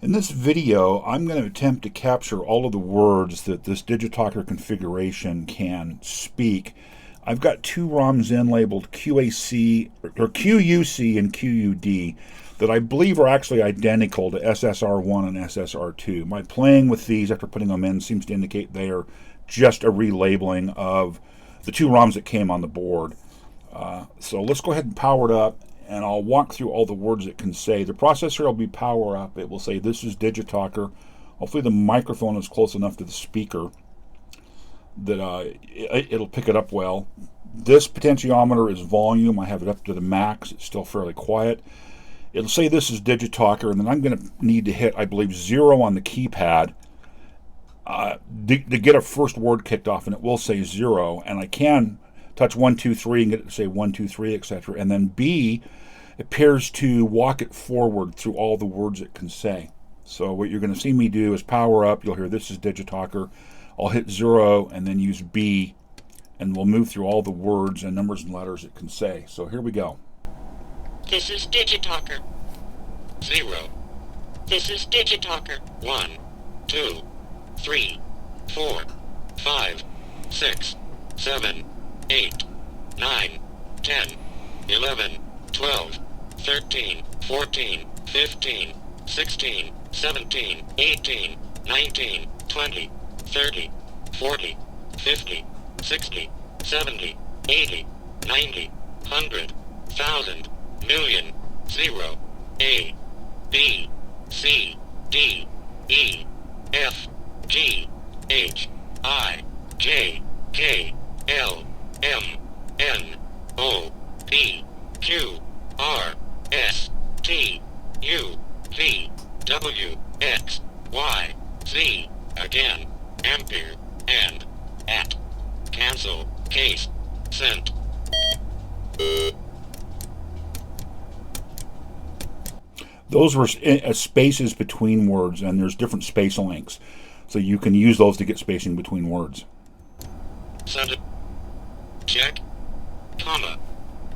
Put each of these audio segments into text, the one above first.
In this video, I'm going to attempt to capture all of the words that this DigiTalker configuration can speak. I've got two ROMs in labeled QAC or QUC and QUD that I believe are actually identical to SSR1 and SSR2. My playing with these after putting them in seems to indicate they are just a relabeling of the two ROMs that came on the board. So let's go ahead and power it up, and I'll walk through all the words it can say. The processor will be power up. It will say this is DigiTalker. Hopefully the microphone is close enough to the speaker that it'll pick it up well. This potentiometer is volume. I have it up to the max. It's still fairly quiet. It'll say this is DigiTalker, and then I'm going to need to hit, I believe, 0 on the keypad to get a first word kicked off, and it will say 0. And I can touch 1, 2, 3 and get it to say 1, 2, 3, etc. And then B appears to walk it forward through all the words it can say. So what you're going to see me do is power up. You'll hear this is DigiTalker. I'll hit 0 and then use B, and we'll move through all the words and numbers and letters it can say. So here we go. This is DigiTalker. 0. This is DigiTalker. 1, 2, 3, 4, 5, 6, 7, 8, 9, 10, 11, 12, 13, 14, 15, 16, 17, 18, 19, 20, 30, 40, 50, 60, 70, 80, 90, 100, 1,000, million, 0, A, B, C, D, E, F, G, H, I, J, K, L, M, N, O, P, Q, R, S, T, U, V, W, X, Y, Z, again, ampere, and, at, cancel, case, sent. Those were spaces between words, and there's different space lengths. So you can use those to get spacing between words. Send it. Check, comma,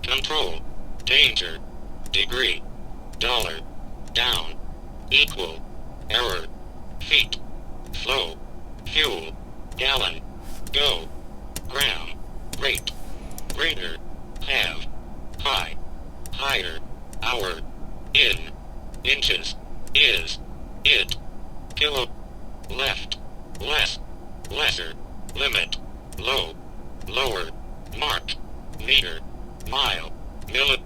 control, danger, degree, dollar, down, equal, error, feet, flow, fuel, gallon, go, gram, rate, greater, have, high, higher, hour, in, inches, is, it, kilo, left, less, lesser, limit, low, lower, mark, meter, mile, milli,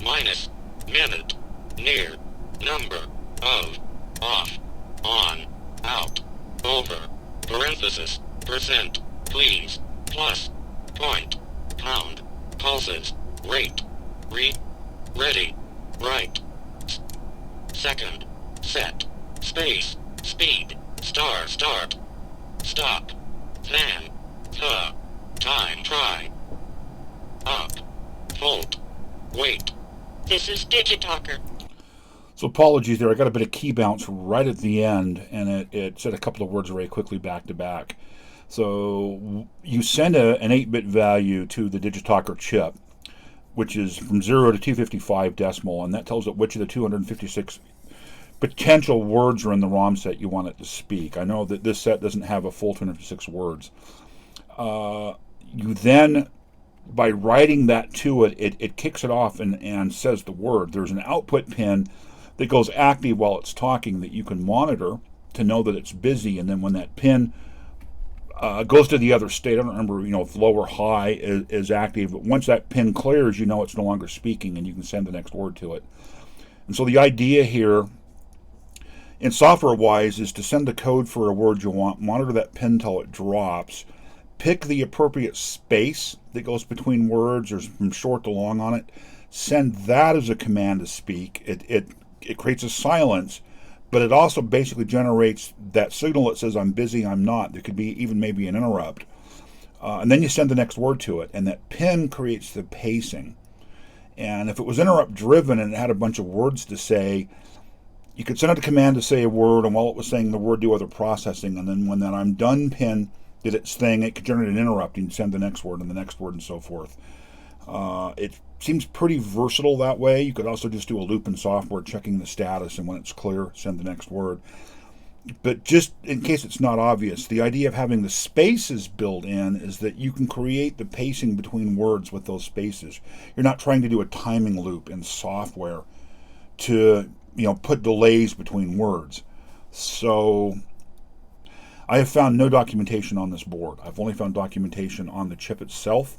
minus, minute, near, number, of, off, on, out, over, parenthesis, percent, please, plus, point, pound, pulses, rate, ready, right, second, set, space, speed, start, stop, plan, time, try, up, volt, wait. This is DigiTalker. So apologies there. I got a bit of key bounce right at the end, and it said a couple of words very quickly back to back. So you send an 8-bit value to the DigiTalker chip, which is from 0 to 255 decimal, and that tells it which of the 256 potential words are in the ROM set you want it to speak. I know that this set doesn't have a full 256 words. You then, by writing that to it, it kicks it off and says the word. There's an output pin that goes active while it's talking that you can monitor to know that it's busy, and then when that pin goes to the other state, I don't remember, if low or high is active, but once that pin clears, you know it's no longer speaking, and you can send the next word to it. And so the idea here, in software-wise, is to send the code for a word you want, monitor that pin till it drops, pick the appropriate space that goes between words or from short to long on it, send that as a command to speak. It creates a silence, but it also basically generates that signal that says I'm busy, I'm not. There could be even maybe an interrupt. And then you send the next word to it, and that pin creates the pacing. And if it was interrupt driven and it had a bunch of words to say, you could send it a command to say a word, and while it was saying the word, do other processing, and then when that I'm done pin did its thing, it could generate an interrupt and send the next word and the next word and so forth. It's seems pretty versatile that way. You could also just do a loop in software, checking the status, and when it's clear, send the next word. But just in case it's not obvious, the idea of having the spaces built in is that you can create the pacing between words with those spaces. You're not trying to do a timing loop in software to, put delays between words. So I have found no documentation on this board. I've only found documentation on the chip itself.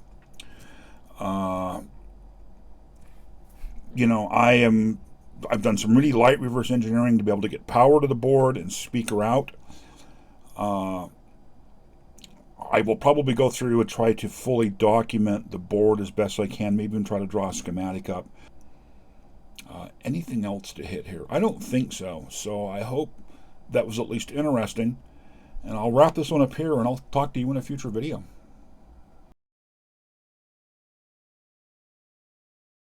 I've done some really light reverse engineering to be able to get power to the board and speaker out. I will probably go through and try to fully document the board as best I can, maybe even try to draw a schematic up. Anything else to hit here? I don't think so. So I hope that was at least interesting. And I'll wrap this one up here, and I'll talk to you in a future video.